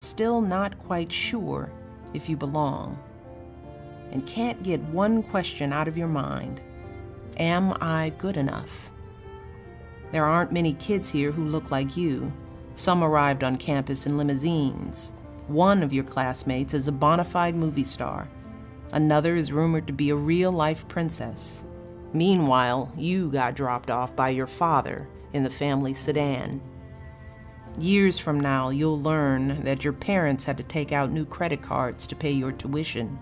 still not quite sure if you belong, and can't get one question out of your mind: am I good enough? There aren't many kids here who look like you. Some arrived on campus in limousines. One of your classmates is a bona fide movie star. Another is rumored to be a real-life princess. Meanwhile, you got dropped off by your father in the family sedan. Years from now, you'll learn that your parents had to take out new credit cards to pay your tuition.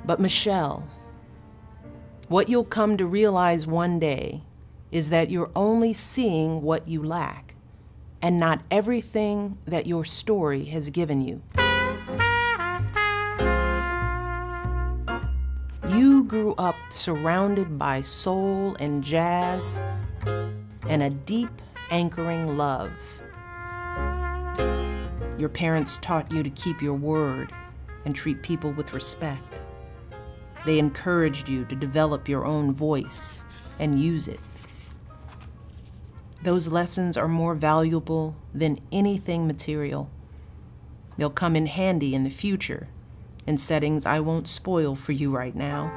But Michelle, what you'll come to realize one day is that you're only seeing what you lack, and not everything that your story has given you. You grew up surrounded by soul and jazz and a deep, anchoring love. Your parents taught you to keep your word and treat people with respect. They encouraged you to develop your own voice and use it. Those lessons are more valuable than anything material. They'll come in handy in the future, in settings I won't spoil for you right now.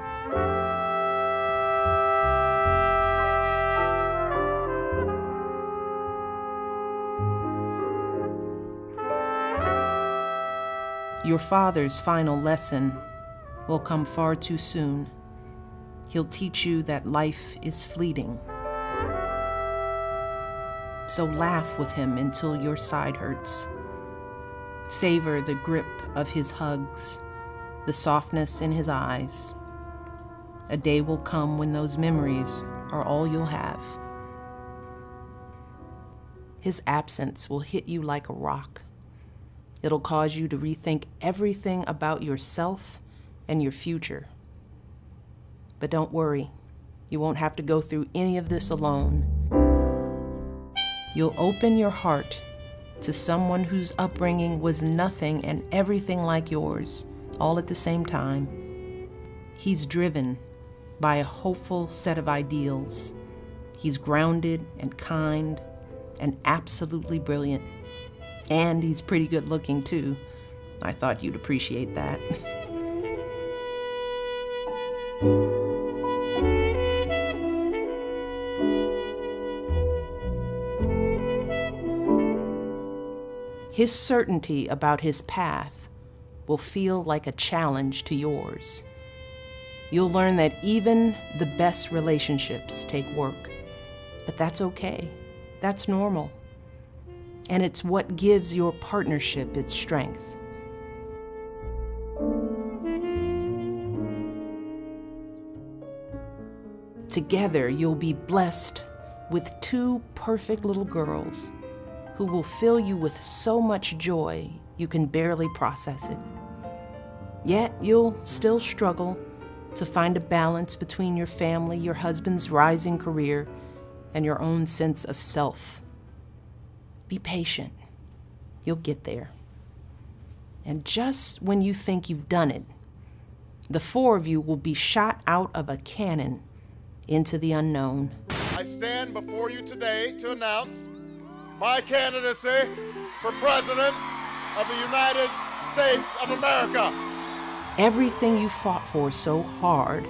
Your father's final lesson will come far too soon. He'll teach you that life is fleeting. So laugh with him until your side hurts. Savor the grip of his hugs, the softness in his eyes. A day will come when those memories are all you'll have. His absence will hit you like a rock. It'll cause you to rethink everything about yourself and your future. But don't worry, you won't have to go through any of this alone. You'll open your heart to someone whose upbringing was nothing and everything like yours, all at the same time. He's driven by a hopeful set of ideals. He's grounded and kind and absolutely brilliant. And he's pretty good looking too. I thought you'd appreciate that. His certainty about his path will feel like a challenge to yours. You'll learn that even the best relationships take work, but that's okay. That's normal. And it's what gives your partnership its strength. Together, you'll be blessed with two perfect little girls who will fill you with so much joy you can barely process it. Yet you'll still struggle to find a balance between your family, your husband's rising career, and your own sense of self. Be patient. You'll get there. And just when you think you've done it, the four of you will be shot out of a cannon into the unknown. I stand before you today to announce my candidacy for President of the United States of America. Everything you fought for so hard,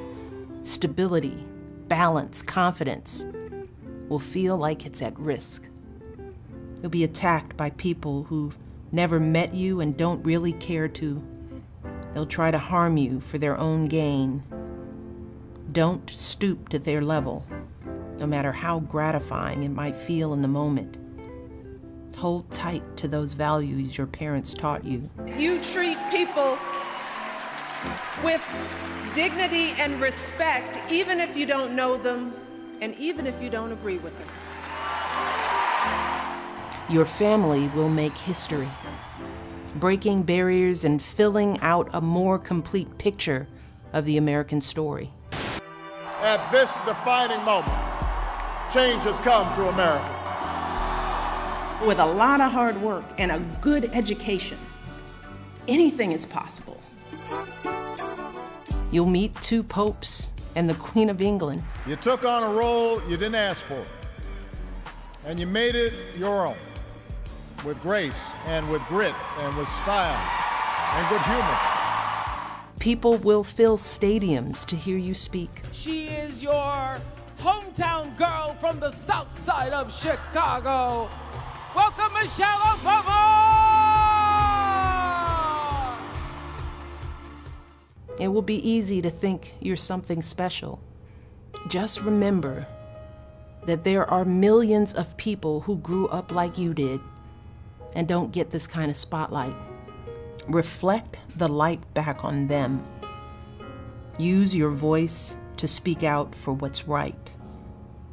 stability, balance, confidence, will feel like it's at risk. You'll be attacked by people who've never met you and don't really care to. They'll try to harm you for their own gain. Don't stoop to their level, no matter how gratifying it might feel in the moment. Hold tight to those values your parents taught you. You treat people with dignity and respect, even if you don't know them, and even if you don't agree with them. Your family will make history, breaking barriers and filling out a more complete picture of the American story. At this defining moment, change has come to America. With a lot of hard work and a good education, anything is possible. You'll meet two popes and the Queen of England. You took on a role you didn't ask for, and you made it your own. with grace and with grit and with style and good humor. People will fill stadiums to hear you speak. She is your hometown girl from the south side of Chicago. Welcome, Michelle Obama! It will be easy to think you're something special. Just remember that there are millions of people who grew up like you did and don't get this kind of spotlight. Reflect the light back on them. Use your voice to speak out for what's right,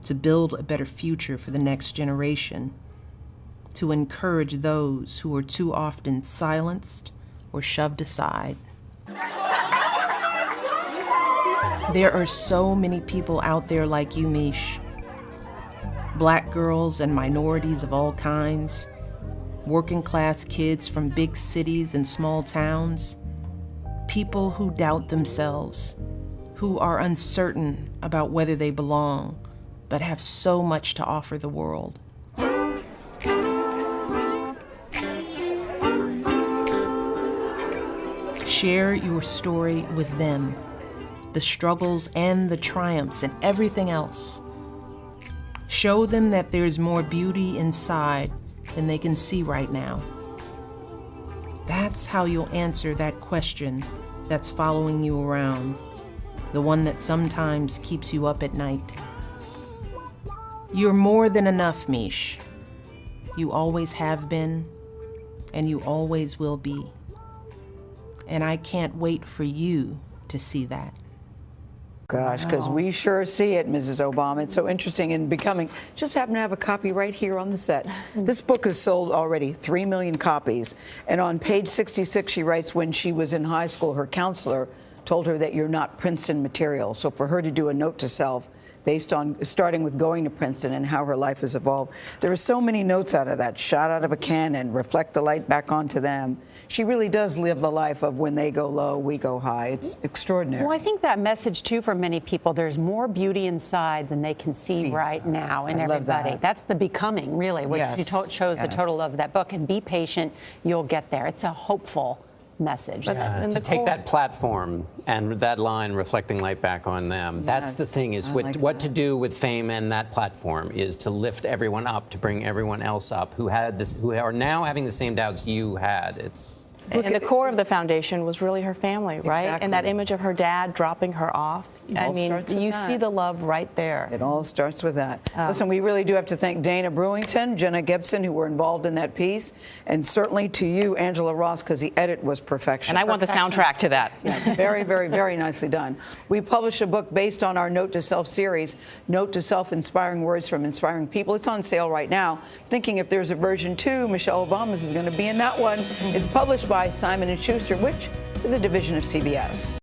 to build a better future for the next generation, to encourage those who are too often silenced or shoved aside. There are so many people out there like you, Mish. Black girls and minorities of all kinds, working class kids from big cities and small towns, people who doubt themselves, who are uncertain about whether they belong, but have so much to offer the world. Share your story with them, the struggles and the triumphs and everything else. Show them that there's more beauty inside than they can see right now. That's how you'll answer that question that's following you around, the one that sometimes keeps you up at night. You're more than enough, Mish. You always have been, and you always will be. And I can't wait for you to see that. Gosh, because we sure see it, Mrs. Obama. It's so interesting and becoming. Just happen to have a copy right here on the set. This book has sold already 3 million copies. And on page 66, she writes, when she was in high school, her counselor told her that you're not Princeton material. So for her to do a note to self based on starting with going to Princeton and how her life has evolved, there are so many notes out of that. Shot out of a cannon, reflect the light back onto them. She really does live the life of when they go low, we go high. It's extraordinary. Well, I think that message, too, for many people, there's more beauty inside than they can see right now in everybody. That's the becoming, really, which shows the total of that book. And be patient, you'll get there. It's a hopeful message. Yeah, to take that platform and that line, reflecting light back on them, that's the thing, is what to do with fame and that platform is to lift everyone up, to bring everyone else up who had this, who are now having the same doubts you had. And the core of the foundation was really her family, right? Exactly. And that image of her dad dropping her off. I mean, you see the love right there. It all starts with that. Listen, we really do have to thank Dana Brewington, Jenna Gibson, who were involved in that piece, and certainly to you, Angela Ross, because the edit was perfection. And I want the soundtrack to that. Yeah, very, very, very nicely done. We published a book based on our Note to Self series, Note to Self, Inspiring Words from Inspiring People. It's on sale right now. Thinking if there's a version 2, Michelle Obama's is going to be in that one. It's published by Simon & Schuster, which is a division of CBS.